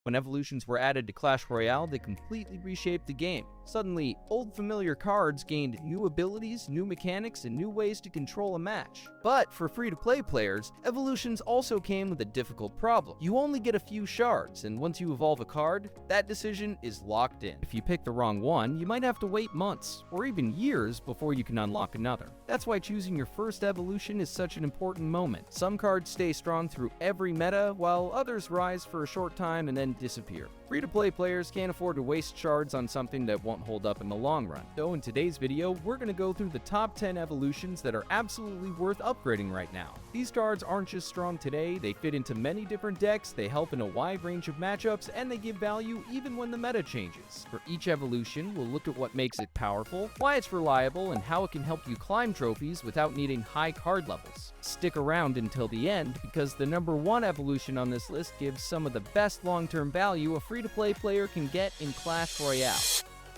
When evolutions were added to Clash Royale, they completely reshaped the game. Suddenly, old familiar cards gained new abilities, new mechanics, and new ways to control a match. But for free-to-play players, evolutions also came with a difficult problem. You only get a few shards, and once you evolve a card, that decision is locked in. If you pick the wrong one, you might have to wait months, or even years, before you can unlock another. That's why choosing your first evolution is such an important moment. Some cards stay strong through every meta, while others rise for a short time and then disappear. Free-to-play players can't afford to waste shards on something that won't hold up in the long run. So in today's video, we're going to go through the top 10 evolutions that are absolutely worth upgrading right now. These cards aren't just strong today, they fit into many different decks, they help in a wide range of matchups, and they give value even when the meta changes. For each evolution, we'll look at what makes it powerful, why it's reliable, and how it can help you climb trophies without needing high card levels. Stick around until the end, because the number 1 evolution on this list gives some of the best long-term value a free-to-play player can get in Clash Royale.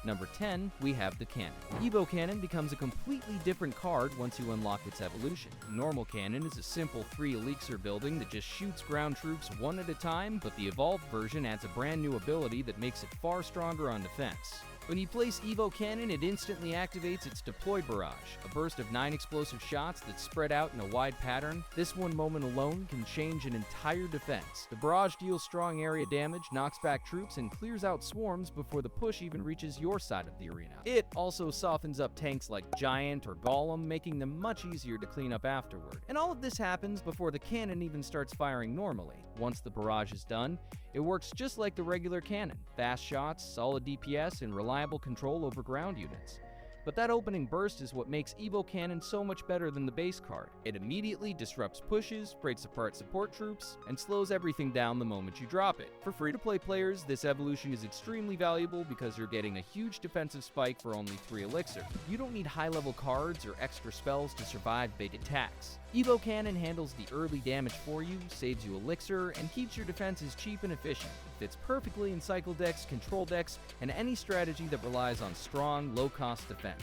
Number 10, we have the Cannon. Evo Cannon becomes a completely different card once you unlock its evolution. Normal Cannon is a simple 3 elixir building that just shoots ground troops one at a time, but the evolved version adds a brand new ability that makes it far stronger on defense. When you place Evo Cannon, it instantly activates its Deploy Barrage, a burst of 9 explosive shots that spread out in a wide pattern. This one moment alone can change an entire defense. The barrage deals strong area damage, knocks back troops, and clears out swarms before the push even reaches your side of the arena. It also softens up tanks like Giant or Golem, making them much easier to clean up afterward. And all of this happens before the cannon even starts firing normally. Once the barrage is done, it works just like the regular cannon. Fast shots, solid DPS, and reliable control over ground units. But that opening burst is what makes Evo Cannon so much better than the base card. It immediately disrupts pushes, breaks apart support troops, and slows everything down the moment you drop it. For free-to-play players, this evolution is extremely valuable because you're getting a huge defensive spike for only 3 elixir. You don't need high-level cards or extra spells to survive big attacks. Evo Cannon handles the early damage for you, saves you elixir, and keeps your defenses cheap and efficient. It fits perfectly in cycle decks, control decks, and any strategy that relies on strong, low-cost defense.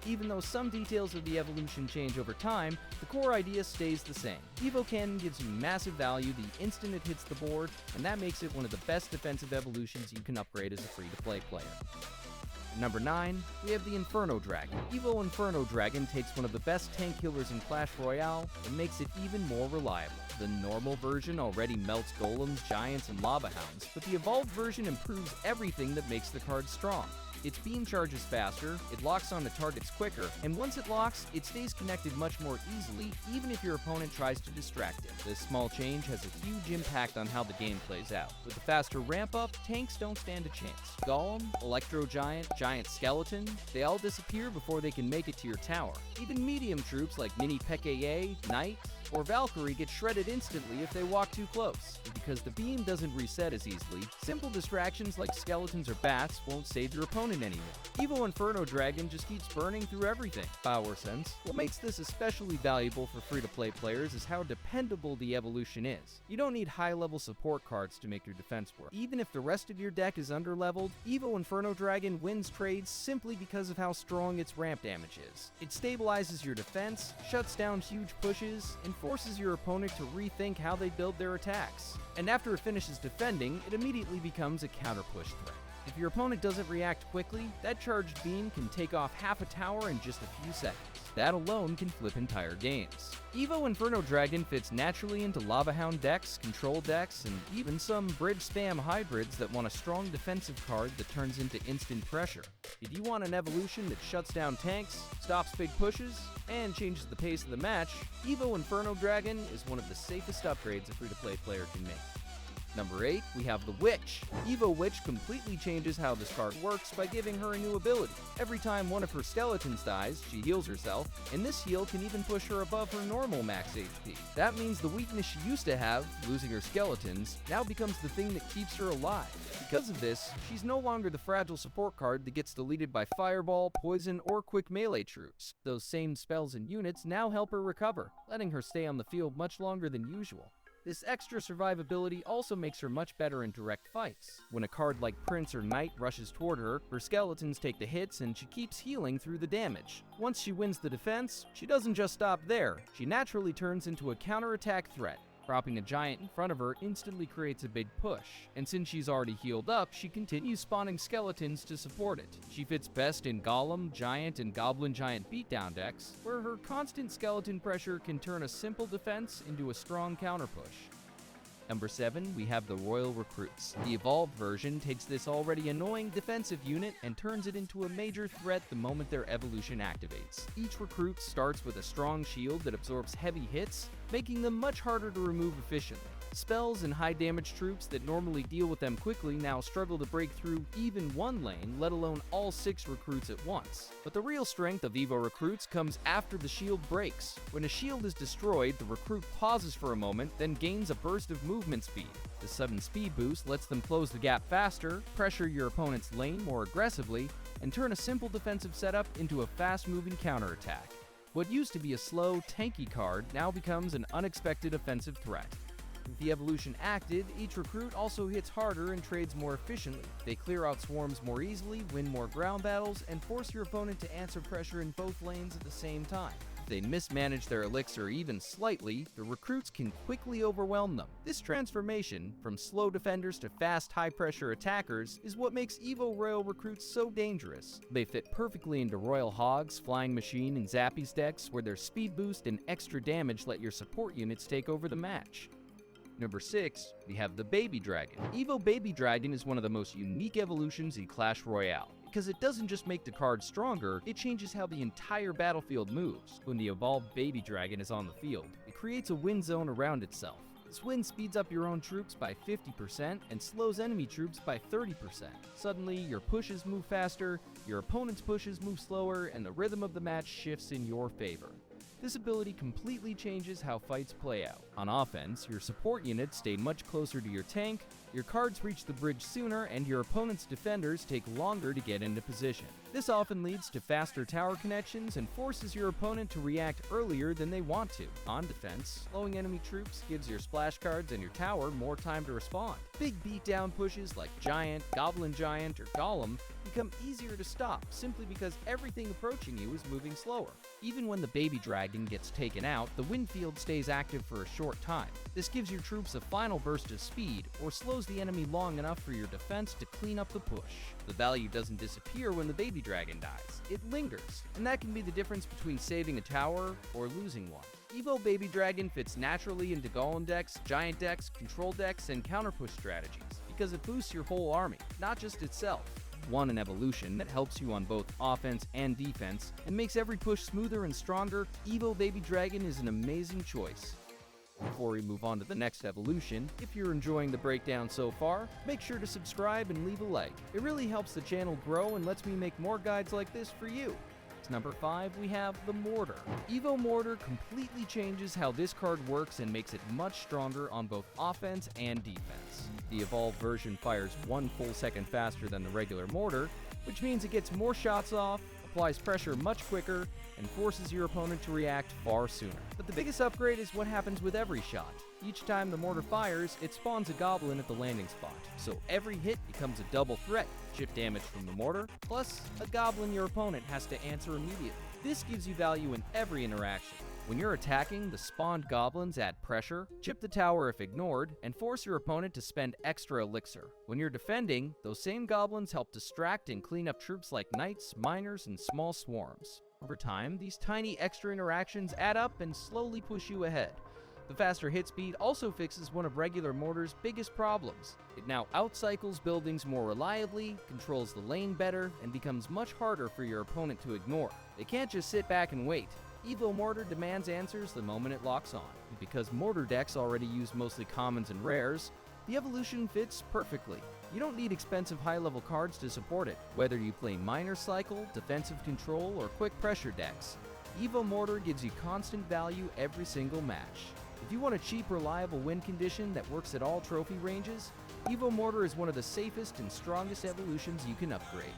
Even though some details of the evolution change over time, the core idea stays the same. Evo Cannon gives you massive value the instant it hits the board, and that makes it one of the best defensive evolutions you can upgrade as a free-to-play player. Number 9, we have the Inferno Dragon. Evo Inferno Dragon takes one of the best tank killers in Clash Royale and makes it even more reliable. The normal version already melts golems, giants, and lava hounds, but the evolved version improves everything that makes the card strong. Its beam charges faster, it locks onto targets quicker, and once it locks, it stays connected much more easily, even if your opponent tries to distract it. This small change has a huge impact on how the game plays out. With a faster ramp-up, tanks don't stand a chance. Golem, Electro Giant, Giant Skeleton, they all disappear before they can make it to your tower. Even medium troops like Mini Pekeye, Knight, or Valkyrie get shredded instantly if they walk too close. And because the beam doesn't reset as easily, simple distractions like skeletons or bats won't save your opponent anymore. Evo Inferno Dragon just keeps burning through everything. Power sense. What makes this especially valuable for free-to-play players is how dependable the evolution is. You don't need high-level support cards to make your defense work. Even if the rest of your deck is underleveled, Evo Inferno Dragon wins trades simply because of how strong its ramp damage is. It stabilizes your defense, shuts down huge pushes, and forces your opponent to rethink how they build their attacks. And after it finishes defending, it immediately becomes a counter-push threat. If your opponent doesn't react quickly, that charged beam can take off half a tower in just a few seconds. That alone can flip entire games. Evo Inferno Dragon fits naturally into Lava Hound decks, control decks, and even some bridge spam hybrids that want a strong defensive card that turns into instant pressure. If you want an evolution that shuts down tanks, stops big pushes, and changes the pace of the match, Evo Inferno Dragon is one of the safest upgrades a free-to-play player can make. Number 8, we have the Witch. Evo Witch completely changes how this card works by giving her a new ability. Every time one of her skeletons dies, she heals herself, and this heal can even push her above her normal max HP. That means the weakness she used to have, losing her skeletons, now becomes the thing that keeps her alive. Because of this, she's no longer the fragile support card that gets deleted by fireball, poison, or quick melee troops. Those same spells and units now help her recover, letting her stay on the field much longer than usual. This extra survivability also makes her much better in direct fights. When a card like Prince or Knight rushes toward her, her skeletons take the hits and she keeps healing through the damage. Once she wins the defense, she doesn't just stop there, she naturally turns into a counterattack threat. Dropping a giant in front of her instantly creates a big push, and since she's already healed up, she continues spawning skeletons to support it. She fits best in Golem, Giant, and Goblin Giant beatdown decks, where her constant skeleton pressure can turn a simple defense into a strong counter push. Number 7, we have the Royal Recruits. The evolved version takes this already annoying defensive unit and turns it into a major threat the moment their evolution activates. Each recruit starts with a strong shield that absorbs heavy hits, making them much harder to remove efficiently. Spells and high damage troops that normally deal with them quickly now struggle to break through even one lane, let alone all 6 recruits at once. But the real strength of Evo recruits comes after the shield breaks. When a shield is destroyed, the recruit pauses for a moment, then gains a burst of movement speed. The sudden speed boost lets them close the gap faster, pressure your opponent's lane more aggressively, and turn a simple defensive setup into a fast-moving counterattack. What used to be a slow, tanky card now becomes an unexpected offensive threat. With the evolution active, each recruit also hits harder and trades more efficiently. They clear out swarms more easily, win more ground battles, and force your opponent to answer pressure in both lanes at the same time. If they mismanage their elixir even slightly, the recruits can quickly overwhelm them. This transformation, from slow defenders to fast, high-pressure attackers, is what makes Evo Royal recruits so dangerous. They fit perfectly into Royal Hogs, Flying Machine, and Zappies decks, where their speed boost and extra damage let your support units take over the match. Number 6, we have the Baby Dragon. Evo Baby Dragon is one of the most unique evolutions in Clash Royale, because it doesn't just make the card stronger, it changes how the entire battlefield moves. When the evolved Baby Dragon is on the field, it creates a wind zone around itself. This wind speeds up your own troops by 50% and slows enemy troops by 30%. Suddenly, your pushes move faster, your opponent's pushes move slower, and the rhythm of the match shifts in your favor. This ability completely changes how fights play out. On offense, your support units stay much closer to your tank, your cards reach the bridge sooner, and your opponent's defenders take longer to get into position. This often leads to faster tower connections and forces your opponent to react earlier than they want to. On defense, slowing enemy troops gives your splash cards and your tower more time to respond. Big beatdown pushes like Giant, Goblin Giant, or Golem become easier to stop simply because everything approaching you is moving slower. Even when the Baby Dragon gets taken out, the wind field stays active for a short time. This gives your troops a final burst of speed, or slows the enemy long enough for your defense to clean up the push. The value doesn't disappear when the Baby Dragon dies. It lingers, and that can be the difference between saving a tower or losing one. Evo Baby Dragon fits naturally into Golem decks, Giant decks, control decks, and counter-push strategies, because it boosts your whole army, not just itself. An evolution that helps you on both offense and defense and makes every push smoother and stronger, Evo Baby Dragon is an amazing choice. Before we move on to the next evolution, if you're enjoying the breakdown so far, make sure to subscribe and leave a like. It really helps the channel grow and lets me make more guides like this for you. Number 5, we have the Mortar. Evo Mortar completely changes how this card works and makes it much stronger on both offense and defense. The evolved version fires 1 full second faster than the regular Mortar, which means it gets more shots off, applies pressure much quicker, and forces your opponent to react far sooner. But the biggest upgrade is what happens with every shot. Each time the Mortar fires, it spawns a Goblin at the landing spot, so every hit becomes a double threat. Chip damage from the Mortar, plus a Goblin your opponent has to answer immediately. This gives you value in every interaction. When you're attacking, the spawned Goblins add pressure, chip the tower if ignored, and force your opponent to spend extra elixir. When you're defending, those same Goblins help distract and clean up troops like Knights, Miners, and small swarms. Over time, these tiny extra interactions add up and slowly push you ahead. The faster hit speed also fixes one of regular Mortar's biggest problems. It now outcycles buildings more reliably, controls the lane better, and becomes much harder for your opponent to ignore. They can't just sit back and wait. Evo Mortar demands answers the moment it locks on. And because Mortar decks already use mostly commons and rares, the evolution fits perfectly. You don't need expensive high-level cards to support it. Whether you play Miner Cycle, Defensive Control, or Quick Pressure decks, Evo Mortar gives you constant value every single match. If you want a cheap, reliable win condition that works at all trophy ranges, Evo Mortar is one of the safest and strongest evolutions you can upgrade.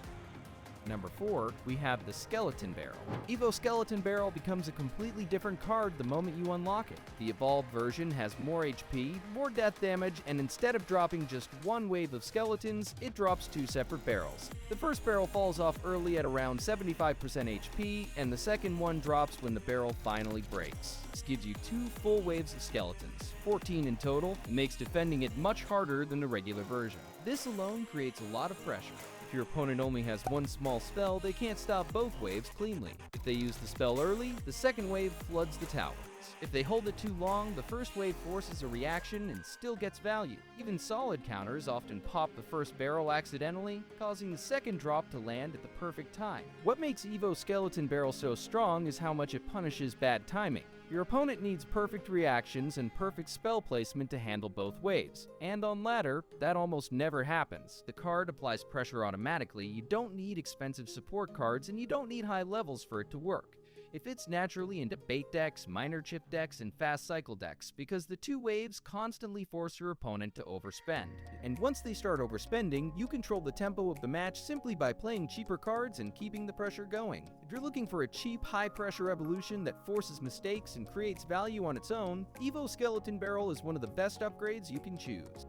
Number 4, we have the Skeleton Barrel. Evo Skeleton Barrel becomes a completely different card the moment you unlock it. The evolved version has more HP, more death damage, and instead of dropping just one wave of skeletons, it drops 2 separate barrels. The first barrel falls off early at around 75% HP, and the second one drops when the barrel finally breaks. This gives you 2 full waves of skeletons, 14 in total, and makes defending it much harder than the regular version. This alone creates a lot of pressure. If your opponent only has one small spell, they can't stop both waves cleanly. If they use the spell early, the second wave floods the towers. If they hold it too long, the first wave forces a reaction and still gets value. Even solid counters often pop the first barrel accidentally, causing the second drop to land at the perfect time. What makes Evo Skeleton Barrel so strong is how much it punishes bad timing. Your opponent needs perfect reactions and perfect spell placement to handle both waves, and on ladder, that almost never happens. The card applies pressure automatically, you don't need expensive support cards, and you don't need high levels for it to work. It fits naturally into bait decks, minor chip decks, and fast cycle decks because the 2 waves constantly force your opponent to overspend. And once they start overspending, you control the tempo of the match simply by playing cheaper cards and keeping the pressure going. If you're looking for a cheap, high-pressure evolution that forces mistakes and creates value on its own, Evo Skeleton Barrel is one of the best upgrades you can choose.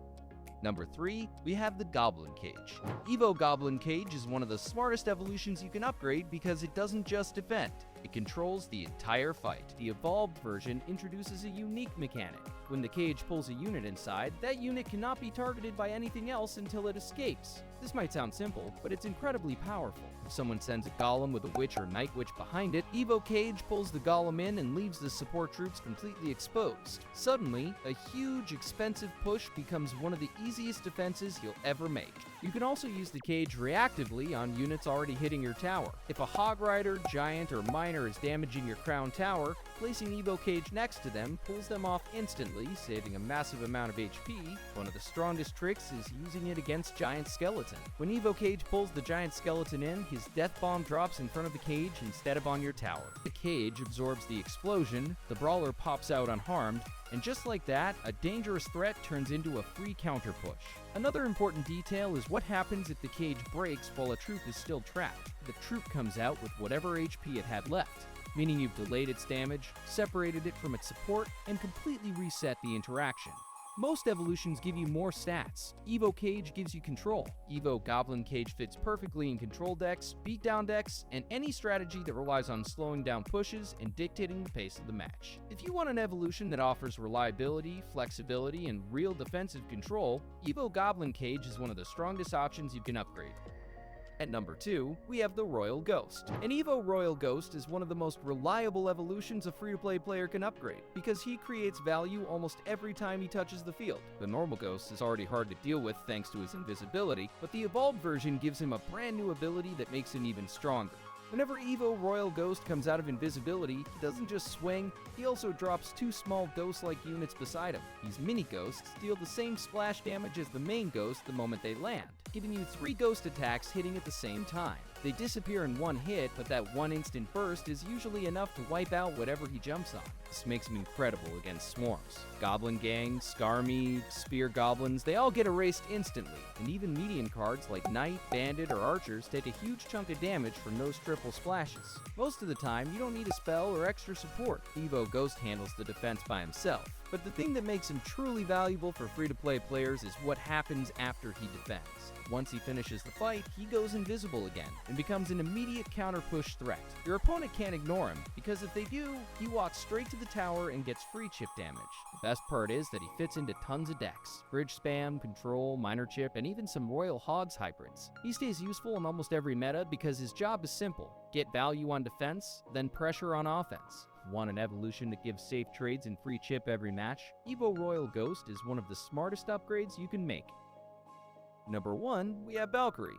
Number 3, we have the Goblin Cage. Evo Goblin Cage is one of the smartest evolutions you can upgrade because it doesn't just defend, it controls the entire fight. The evolved version introduces a unique mechanic. When the cage pulls a unit inside, that unit cannot be targeted by anything else until it escapes. This might sound simple, but it's incredibly powerful. If someone sends a golem with a witch or night witch behind it, Evo Cage pulls the golem in and leaves the support troops completely exposed. Suddenly, a huge, expensive push becomes one of the easiest defenses you'll ever make. You can also use the cage reactively on units already hitting your tower. If a Hog Rider, Giant, or Miner is damaging your crown tower, placing Evo Cage next to them pulls them off instantly, saving a massive amount of HP. One of the strongest tricks is using it against Giant Skeleton. When Evo Cage pulls the Giant Skeleton in, his Death Bomb drops in front of the cage instead of on your tower. The cage absorbs the explosion, the Brawler pops out unharmed, and just like that, a dangerous threat turns into a free counter push. Another important detail is what happens if the cage breaks while a troop is still trapped. The troop comes out with whatever HP it had left, meaning you've delayed its damage, separated it from its support, and completely reset the interaction. Most evolutions give you more stats. Evo Cage gives you control. Evo Goblin Cage fits perfectly in control decks, beatdown decks, and any strategy that relies on slowing down pushes and dictating the pace of the match. If you want an evolution that offers reliability, flexibility, and real defensive control, Evo Goblin Cage is one of the strongest options you can upgrade. At number 2, we have the Royal Ghost. An Evo Royal Ghost is one of the most reliable evolutions a free-to-play player can upgrade, because he creates value almost every time he touches the field. The normal Ghost is already hard to deal with thanks to his invisibility, but the evolved version gives him a brand new ability that makes him even stronger. Whenever Evo Royal Ghost comes out of invisibility, he doesn't just swing, he also drops 2 small ghost-like units beside him. These mini-ghosts deal the same splash damage as the main ghost the moment they land, giving you 3 ghost attacks hitting at the same time. They disappear in one hit, but that one instant burst is usually enough to wipe out whatever he jumps on. This makes him incredible against swarms. Goblin Gang, Skarmy, Spear Goblins, they all get erased instantly, and even medium cards like Knight, Bandit, or Archers take a huge chunk of damage from those triple splashes. Most of the time, you don't need a spell or extra support. Evo Ghost handles the defense by himself. But the thing that makes him truly valuable for free-to-play players is what happens after he defends. Once he finishes the fight, he goes invisible again and becomes an immediate counter-push threat. Your opponent can't ignore him, because if they do, he walks straight to the tower and gets free chip damage. The best part is that he fits into tons of decks: Bridge Spam, Control, Minor Chip, and even some Royal Hogs hybrids. He stays useful in almost every meta because his job is simple: get value on defense, then pressure on offense. Want an evolution that gives safe trades and free chip every match? Evo Royal Ghost is one of the smartest upgrades you can make. Number 1, we have Valkyrie.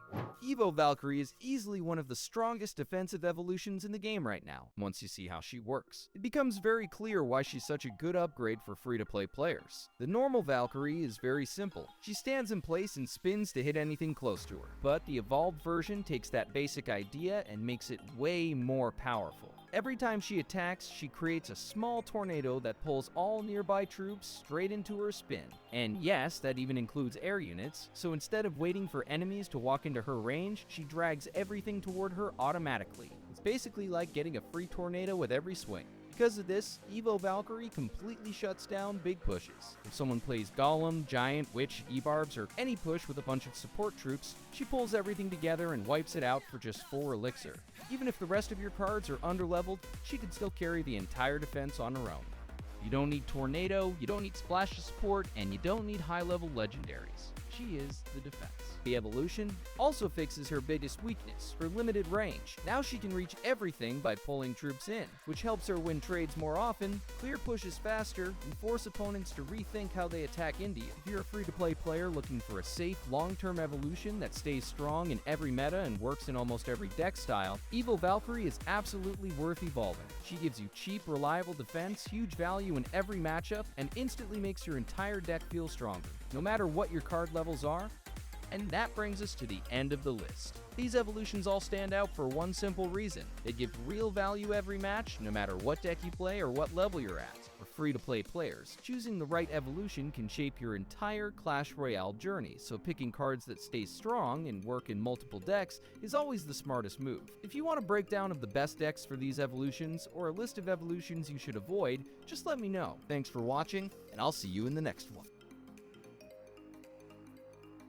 Evo Valkyrie is easily one of the strongest defensive evolutions in the game right now, once you see how she works. It becomes very clear why she's such a good upgrade for free-to-play players. The normal Valkyrie is very simple. She stands in place and spins to hit anything close to her. But the evolved version takes that basic idea and makes it way more powerful. Every time she attacks, she creates a small tornado that pulls all nearby troops straight into her spin. And yes, that even includes air units, so instead of waiting for enemies to walk into her range, she drags everything toward her automatically. It's basically like getting a free tornado with every swing. Because of this, Evo Valkyrie completely shuts down big pushes. If someone plays Golem, Giant, Witch, E-Barbs, or any push with a bunch of support troops, she pulls everything together and wipes it out for just 4 elixir. Even if the rest of your cards are underleveled, she can still carry the entire defense on her own. You don't need Tornado, you don't need Splash to support, and you don't need high-level legendaries. She is the defense. The evolution also fixes her biggest weakness, her limited range. Now she can reach everything by pulling troops in, which helps her win trades more often, clear pushes faster, and force opponents to rethink how they attack into you. If you're a free-to-play player looking for a safe, long-term evolution that stays strong in every meta and works in almost every deck style, Evo Valkyrie is absolutely worth evolving. She gives you cheap, reliable defense, huge value in every matchup, and instantly makes your entire deck feel stronger, no matter what your card levels are. And that brings us to the end of the list. These evolutions all stand out for one simple reason. They give real value every match, no matter what deck you play or what level you're at. For free-to-play players, choosing the right evolution can shape your entire Clash Royale journey, so picking cards that stay strong and work in multiple decks is always the smartest move. If you want a breakdown of the best decks for these evolutions, or a list of evolutions you should avoid, just let me know. Thanks for watching, and I'll see you in the next one.